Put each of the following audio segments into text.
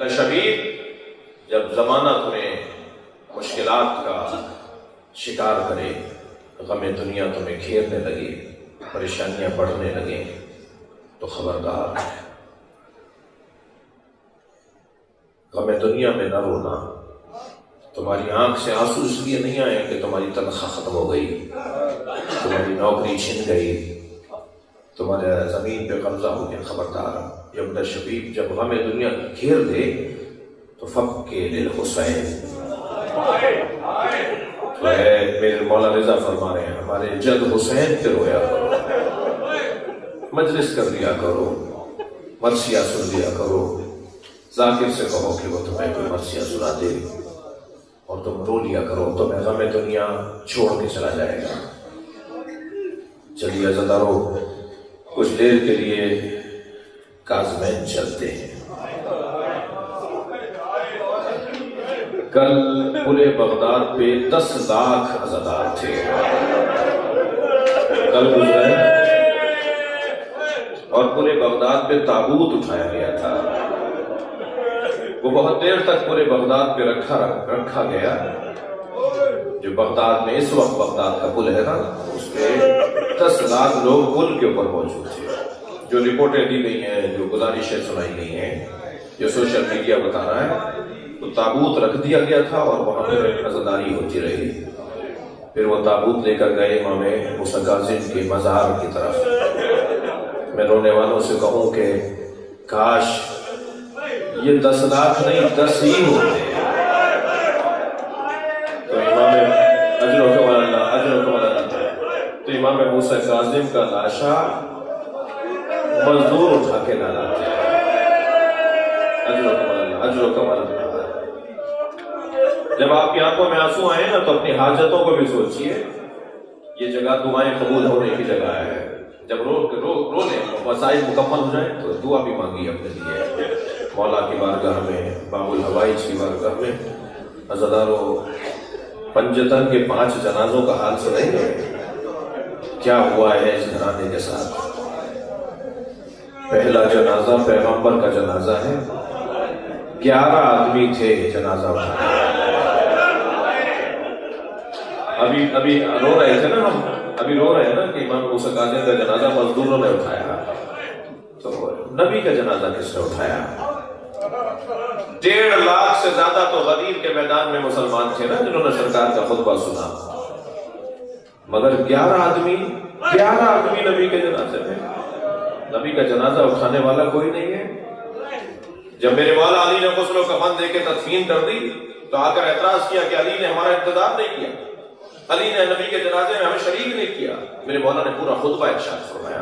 شبیر، جب زمانہ تمہیں مشکلات کا شکار کرے، غم دنیا تمہیں گھیرنے لگے، پریشانیاں بڑھنے لگے، تو خبردار غم دنیا میں نہ رونا۔ تمہاری آنکھ سے آنسو اس لیے نہیں آئے کہ تمہاری تنخواہ ختم ہو گئی، تمہاری نوکری چھن گئی، تمہارے زمین پہ قبضہ ہو گیا۔ خبردار، جب شبیب جب غم دنیا گھیر دے تو فبکی للحسین، تو میرے مولا رضا فرما رہے ہیں ہمارے جد حسین پہ رویا کرو، مجلس کر لیا کرو، مرثیہ سن لیا کرو، ذاکر سے کہو کہ وہ تمہیں کوئی مرثیہ سنا دے اور تم رو لیا کرو، تمہیں غم دنیا چھوڑ کے چلا جائے گا۔ چلیے عزادارو، کچھ دیر کے لیے کاظمین چلتے ہیں۔ کل پورے بغداد پہ 10 لاکھ عزادار تھے، کل گزرے، اور پورے بغداد پہ تابوت اٹھایا گیا تھا۔ وہ بہت دیر تک پورے بغداد پہ رکھا گیا۔ جو بغداد میں اس وقت بغداد کا پل ہے نا، اس پہ 10 لاکھ لوگ پل کے اوپر موجود تھے۔ جو رپورٹیں دی گئی ہیں، جو گزارشیں سنائی گئی ہیں، جو سوشل میڈیا بتا رہا ہے، تو تابوت رکھ دیا گیا تھا اور وہاں پہ عزاداری ہوتی رہی۔ پھر وہ تابوت لے کر گئے امام موسیٰ کاظم کے مزار کی طرف۔ میں رونے والوں سے کہوں کہ کاش یہ 10 لاکھ نہیں 10 ہی ہوتے، تو امام تو امام موسیٰ کاظم کا لاشا مزدور اٹھا کے نہ لاتے۔ اجر و کمال اللہ۔ جب آپ کی آنکھوں میں آنسو آئے نا تو اپنی حاجتوں کو بھی سوچئے، یہ جگہ دعائیں قبول ہونے کی جگہ ہے۔ جب رو لیں، مسائل مکمل ہو جائیں تو دعا بھی مانگی اپنے لیے مولا کی بارگاہ میں، باب الحوائج کی بارگاہ میں۔ عزادارو، پنجتن کے 5 جنازوں کا حال سنیں گے کیا ہوا ہے اس گھرانے کے ساتھ۔ پہلا جنازہ پیغمبر کا جنازہ ہے، 11 آدمی تھے جنازہ اٹھانے۔ ابھی رو رہے تھے نا ہم، ابھی رو رہے ہیں نا کہ امام موسیٰ کاظم کا جنازہ مزدوروں نے اٹھایا، تو نبی کا جنازہ کس نے اٹھایا؟ 1.5 لاکھ سے زیادہ تو غدیر کے میدان میں مسلمان تھے نا جنہوں نے سرکار کا خطبہ سنا، مگر 11 آدمی نبی کے جنازے میں۔ نبی کا جنازہ اٹھانے والا کوئی نہیں ہے۔ جب میرے مولا علی نے غسل و کفن دے کے تدفین کر دی تو آ کر اعتراض کیا کہ علی نے ہمارا انتظار نہیں کیا، علی نے نبی کے جنازے میں ہمیں شریک نہیں کیا۔ میرے مولا نے پورا خطبہ ارشاد فرمایا،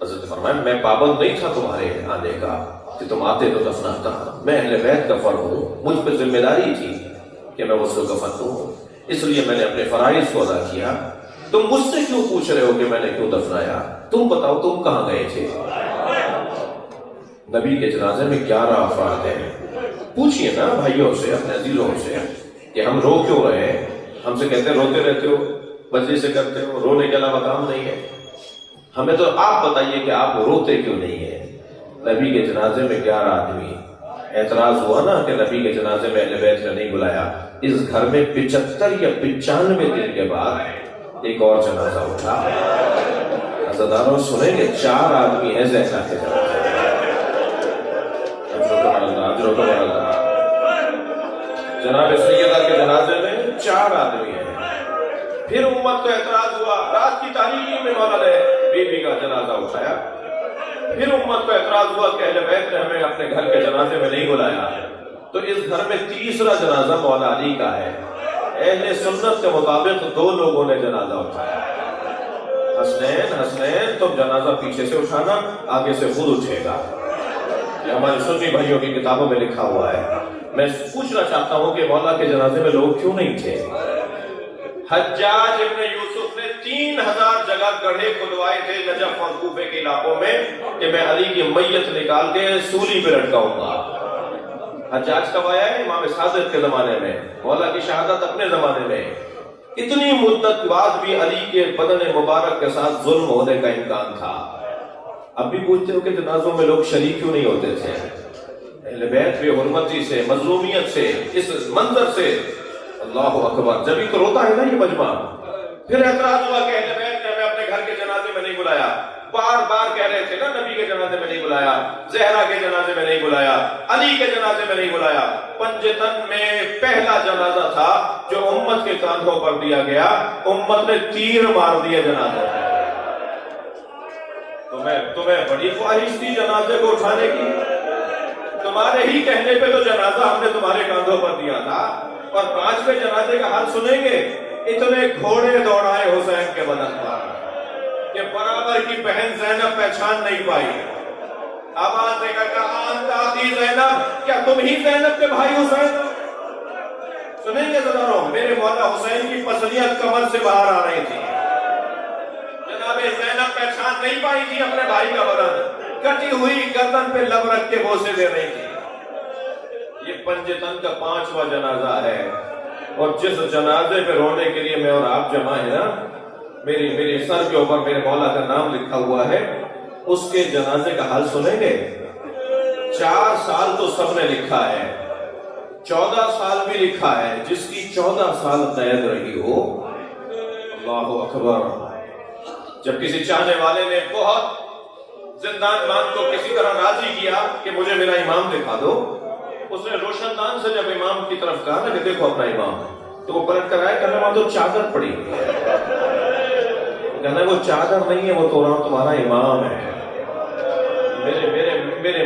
حضرت فرمایا میں پابند نہیں تھا تمہارے آنے کا کہ تم آتے تو دفناتا، میں اہل بیت کا فرد ہوں، مجھ پہ ذمہ داری تھی کہ میں غسل و کفن دوں، اس لیے میں نے اپنے فرائض کو ادا کیا۔ تم مجھ سے کیوں پوچھ رہے ہو کہ میں نے کیوں دفنایا؟ تم بتاؤ تم کہاں گئے تھے؟ نبی کے جنازے میں 11 افراد ہیں۔ پوچھئے نا بھائیوں سے، اپنے عزیزوں سے کہ ہم رو کیوں رہے ہیں؟ ہم سے کہتے ہیں روتے رہتے ہو، مجلس سے کرتے ہو، رونے کے علاوہ کام نہیں ہے۔ ہمیں تو آپ بتائیے کہ آپ روتے کیوں نہیں ہیں؟ نبی کے جنازے میں 11 آدمی، اعتراض ہوا نا کہ نبی کے جنازے میں اہل بیت نے نہیں بلایا۔ اس گھر میں 75 یا 95 دن کے بعد ایک اور جنازہ اٹھا۔ عزاداروں سنیں گے 4 آدمی ہیں زینا کے جنازے میں۔ جناب سیدہ کے جنازے میں 4 آدمی ہیں۔ پھر امت کو اعتراض ہوا، رات کی تاریکی میں مولا نے بیوی کا جنازہ اٹھایا۔ پھر امت کو اعتراض ہوا کہ اہل بیت نے ہمیں اپنے گھر کے جنازے میں نہیں بلایا، تو اس گھر میں تیسرا جنازہ مولا علی کا ہے۔ اہل سنت کے مطابق 2 لوگوں نے جنازہ اٹھایا۔ حسنین تم جنازہ پیچھے سے اٹھانا، آگے سے خود اٹھے گا۔ یہ ہمارے سنی بھائیوں کی کتابوں میں لکھا ہوا ہے۔ میں پوچھنا چاہتا ہوں کہ مولا کے جنازے میں لوگ کیوں نہیں تھے؟ حجاج ابن یوسف نے 3000 جگہ گڑھے کھدوائے تھے نجف اور کوفے کے علاقوں میں کہ میں علی کی میت نکال کے سولی پہ لٹکاؤں گا۔ حجاج کب آیا ہے؟ امام صادق کے زمانے میں، مولا کی شہادت اپنے زمانے میں۔ اتنی مدت بعد بھی علی کے بدن مبارک کے ساتھ ظلم ہونے کا امکان تھا۔ اب بھی پوچھتے ہو کہ جنازوں میں لوگ شریک کیوں نہیں ہوتے تھے؟ اہل بیت بے حرمتی سے، مظلومیت سے، اس منظر سے، اللہ اکبر، جبھی تو روتا ہے نا یہ مجمع۔ پھر اعتراض ہوا کہ اہل بیت نے ہمیں اپنے گھر کے جنازے میں نہیں بلایا، بار بار کہہ رہے تھے نا نبی کے جنازے میں نہیں بلایا، زہرا کے جنازے میں نہیں بلایا، علی کے جنازے میں نہیں بلایا۔ پنجتن میں پہلا جنازہ تھا جو امت کے کاندھوں پر دیا گیا، امت نے تیر مار دیا جنازے میں۔ تمہیں بڑی خواہش تھی جنازے کو اٹھانے کی، تمہارے ہی کہنے پہ تو جنازہ ہم نے تمہارے کاندھوں پر دیا تھا، اور 5ویں جنازے کا حال سنیں گے، اتنے گھوڑے دوڑائے حسین کے بدن پر کہ برابر کی بہن زینب پہچان نہیں پائی۔ آواز دے کر کہا انت اخی زینب، کیا تم ہی زینب کے بھائی حسین؟ سنیں گے ذرا، میرے مولا حسین کی پسلیاں کمر سے باہر آ رہی تھی، جناب زینب پہچان نہیں پائی تھی اپنے بھائی کا بدن، کٹی ہوئی گردن پہ لب رکھ کے بوسے دے رہی تھی۔ یہ پنجتن کا 5واں جنازہ ہے، اور جس جنازے پہ رونے کے لیے میں اور آپ جمع ہیں نا، میرے سر کے اوپر میرے مولا کا نام لکھا ہوا ہے، اس کے جنازے کا حال سنیں گے۔ 4 سال تو سب نے لکھا ہے، 14 سال بھی لکھا ہے، جس کی 14 سال قید رہی ہو، اللہ اکبر۔ جب کسی چاہنے والے نے بہت زندان مان کو کسی طرح راضی کیا کہ مجھے میرا امام دکھا دو، اس نے روشن دان سے جب امام کی طرف کہا نا کہ دیکھو اپنا امام، تو وہ پلٹ کر آئے، کہنا وہاں تو چادر پڑی ہے، کہنا وہ چادر نہیں ہے، وہ تو وہاں تمہارا امام ہے۔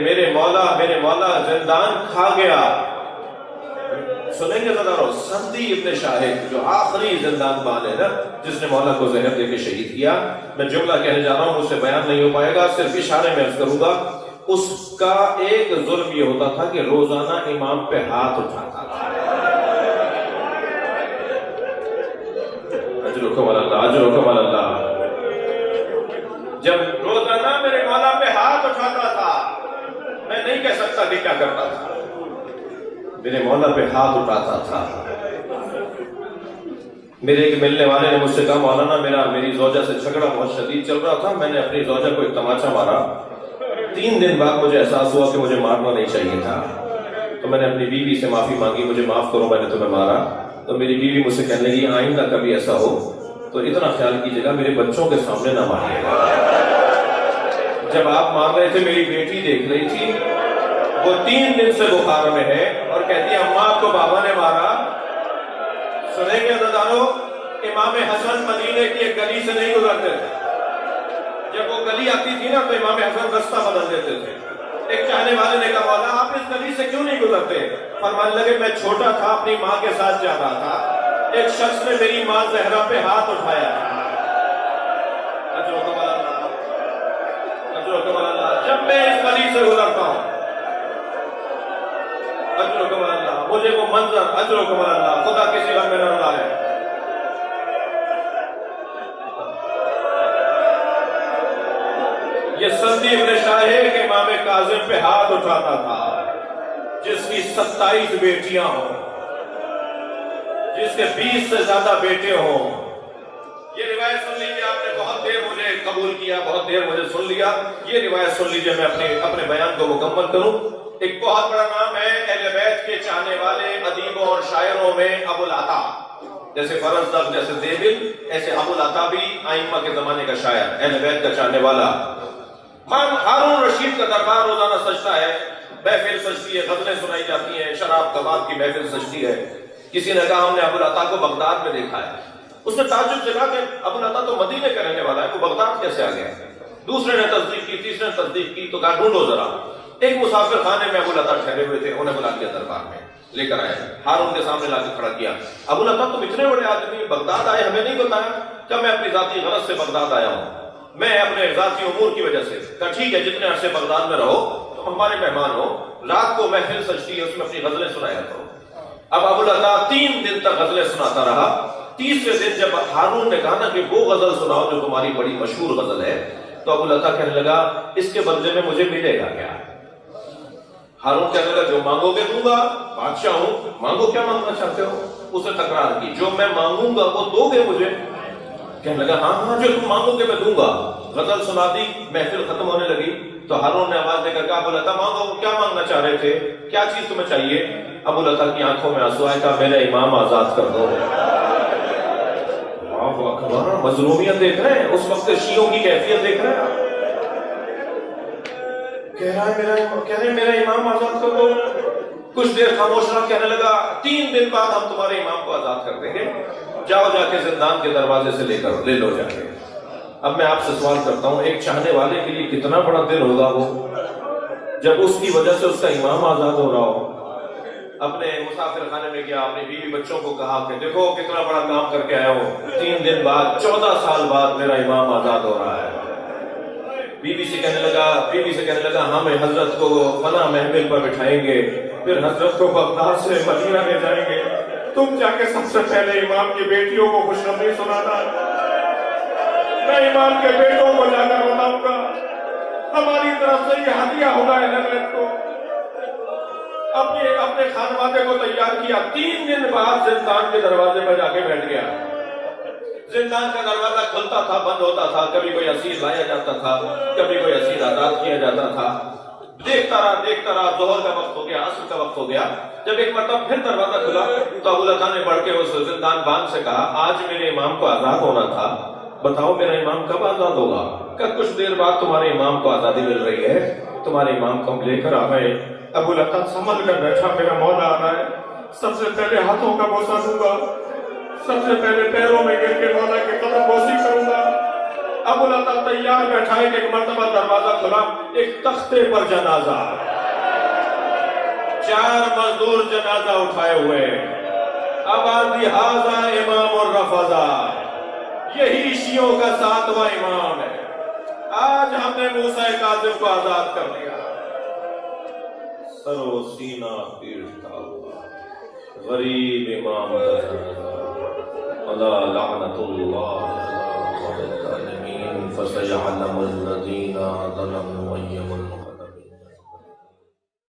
میرے مولا زندان کھا گیا۔ سنیں گے ذرا، سندی ابن شاہد جو آخری زندان بان ہے نا، جس نے مولا کو زہر دے کے شہید کیا، میں جملہ کہنے جا رہا ہوں، مجھ سے بیان نہیں ہو پائے گا، صرف اشارے میں عرض کروں گا۔ اس کا ایک ظلم یہ ہوتا تھا کہ روزانہ امام پہ ہاتھ اٹھاتا تھا۔ اجرکم اللہ، اجرکم اللہ۔ جب روزانہ میرے مولا پہ ہاتھ اٹھاتا تھا، میں نہیں کہہ سکتا کہ کیا کرتا تھا، میرے مولا پہ ہاتھ اٹھاتا تھا۔ میرے ایک ملنے والے نے مجھ سے کہا مولانا میری زوجہ سے جھگڑا بہت شدید چل رہا تھا، میں نے اپنی زوجہ کو ایک تماچا مارا، 3 دن بعد مجھے احساس ہوا کہ مجھے مارنا نہیں چاہیے تھا، تو میں نے اپنی بیوی سے معافی مانگی، مجھے معاف کرو میں نے تمہیں مارا۔ تو میری بیوی مجھ سے کہنے لگی آئندہ کبھی ایسا ہو تو اتنا خیال کیجیے گا میرے بچوں کے سامنے نہ ماریے گا۔ جب آپ مار رہے تھے میری بیٹی دیکھ رہی تھی، وہ 3 دن سے بخار میں ہے اور کہتی ہے اماں آپ کو بابا نے مارا۔ سنیں گے عزیزانو، امام حسن مدینے کی ایک گلی سے نہیں گزرتے تھے، جب وہ گلی آتی تھی نا تو امام حسن رستہ بدل دیتے تھے۔ ایک چاہنے والے نے کہا مولا آپ اس گلی سے کیوں نہیں گزرتے؟ فرمانے لگے میں چھوٹا تھا، اپنی ماں کے ساتھ جا رہا تھا، ایک شخص نے میری ماں زہرا پہ ہاتھ اٹھایا۔ جب میں اس گلی سے گزرتا ہوں، اجرکم اللہ، مجھے وہ منظر، اجرکم اللہ، خدا کسی غم میں نہ رلائے۔ یہ سندی ابن شاہد کے امام کاظم پہ ہاتھ اٹھاتا تھا، جس کی 27 بیٹیاں ہوں، جس کے 20 سے زیادہ بیٹے ہوں۔ یہ روایت سن لیجیے، آپ نے بہت دیر مجھے قبول کیا، بہت دیر مجھے سن لیا، یہ روایت سن لیجیے، میں اپنے بیان کو مکمل کروں۔ ایک بہت بڑا نام ہے اہل بیت کے چاہنے والے ادیبوں اور شاعروں میں ابو العطا، جیسے فرزدق، جیسے دیبل، ایسے ابو العطا بھی ائمہ کے زمانے کا شاعر، اہل بیت کا چاہنے والا۔ ہارون رشید کا دربار روزانہ سجتا ہے، محفل سجتی ہے، غزلیں سنائی جاتی ہیں، شراب کباب کی محفل سجتی ہے۔ کسی نے کہا ہم نے ابو العطا کو بغداد میں دیکھا ہے، اس نے تعجب سے کہا کہ ابو العطا تو مدینے کا رہنے والا ہے، وہ بغداد کیسے آ گیا؟ دوسرے نے تصدیق کی، تیسرے نے تصدیق کی، تو کہا ڈھونڈو ذرا۔ ایک مسافر خانے میں ابو العطا ٹھہرے ہوئے تھے، انہیں بلا لیا دربار میں، لے کر آئے، ہارون کے سامنے لا کے کھڑا کیا۔ ابو العطا تم اتنے بڑے آدمی بغداد آئے، ہمیں نہیں بتایا؟ کہ میں اپنی ذاتی غرض سے بغداد آیا ہوں، میں اپنے ذاتی امور کی وجہ سے۔ کہا ٹھیک ہے، جتنے عرصے بغداد میں رہو تم ہمارے مہمان ہو، رات کو محفل سجتی ہے، اس میں اپنی غزلیں سنایا کرو۔ اب ابو العطا 3 دن تک غزلیں سناتا رہا۔ تیسرے دن جب ہارون نے کہا نا کہ وہ غزل سناؤ جو تمہاری بڑی مشہور غزل ہے، تو ابو العطا کہنے لگا اس کے بدلے میں مجھے ملے گا کیا؟ ہارون کہنے لگا جو مانگو گے دوں گا، بادشاہ ہوں، مانگو کیا مانگنا چاہتے ہو؟ اسے تکرار کی، جو میں مانگوں گا وہ دو گے مجھے؟ کہنے لگا ہاں جو تم مانگو گے میں دوں گا۔ غزل سنا دی، محفل ختم ہونے لگی، تو ہارون نے آواز دے کر کہا ابو لتا مانگو، کیا مانگنا چاہ رہے تھے، کیا چیز تمہیں چاہیے؟ ابو لتا کی آنکھوں میں آنسو آئے، کہا میرا امام آزاد کر دو۔ اللہ اکبر، مظلومیت دیکھ رہے ہیں، اس وقت شیعوں کی کیفیت دیکھ رہے ہیں آپ۔ کہہ رہے میرا امام آزاد کر دو۔ کچھ دیر خاموش رہا، کہنے لگا 3 دن بعد ہم تمہارے امام کو آزاد کر دیں گے، جاؤ جا کے زندان کے دروازے سے لے لو جا کے۔ اب میں آپ سے سوال کرتا ہوں، ایک چاہنے والے کے لیے کتنا بڑا دل ہوگا وہ، جب اس کی وجہ سے اس کا امام آزاد ہو رہا ہو۔ اپنے مسافر خانے میں گیا، اپنی بیوی بچوں کو کہا کہ دیکھو کتنا بڑا کام کر کے آیا ہوں، 3 دن بعد 14 سال بعد میرا امام آزاد ہو رہا ہے۔ بیوی سے کہنے لگا ہم حضرت کو فلاں محفل پر بٹھائیں گے، پھر حضرت کو بغداد سے مدینہ لے جائیں گے، تم جا کے سب سے پہلے امام کی بیٹیوں کو خوشخبری سنانا، میں امام کے بیٹوں کو جا کر بتاؤں گا ہماری طرف سے یہ ہدیہ ہوگا حضرت کو۔ اپنے خانوادے کو تیار کیا، 3 دن بعد زندان کے دروازے پر جا کے بیٹھ گیا۔ زندان کا دروازہ کھلتا تھا، بند ہوتا تھا، کبھی کوئی اسیر لایا جاتا تھا، کبھی کوئی اسیر آزاد کیا جاتا تھا۔ دیکھتا رہا، ظہر کا وقت ہو گیا، عصر کا وقت ہو گیا۔ جب ایک مرتبہ پھر دروازہ کھلا تو ابو لتا نے بڑھ کے اس زندان بان سے کہا آج میرے امام کو آزاد ہونا تھا، بتاؤ میرا امام کب آزاد ہوگا؟ کہ کچھ دیر بعد تمہارے امام کو آزادی مل رہی ہے، تمہارے امام کو ہم لے کر آ گئے۔ ابو لتا سنبھل کر بیٹھا، میرا مولا آ رہا ہے، سب سے پہلے ہاتھوں کا بوسہ دوں گا، سب سے پہلے پیروں میں گر کے مولا کے قدم بوسی کروں گا۔ ابو لتا تیار بیٹھا ہے کہ ایک مرتبہ دروازہ کھلا، ایک تختے پر جنازہ، 4 مزدور جنازہ اٹھائے ہوئے، آواز دی ھذا امام الرفضہ، یہی شیعوں کا 7واں امام ہے، آج ہم نے موسیٰ کاظم کو آزاد کر دیا۔ سر و سینہ پیٹتا ہوا غریب امام کا جنازہ، الا لعنت اللہ علی الظالمین فسيعلم الذين ظلموا أي منقلب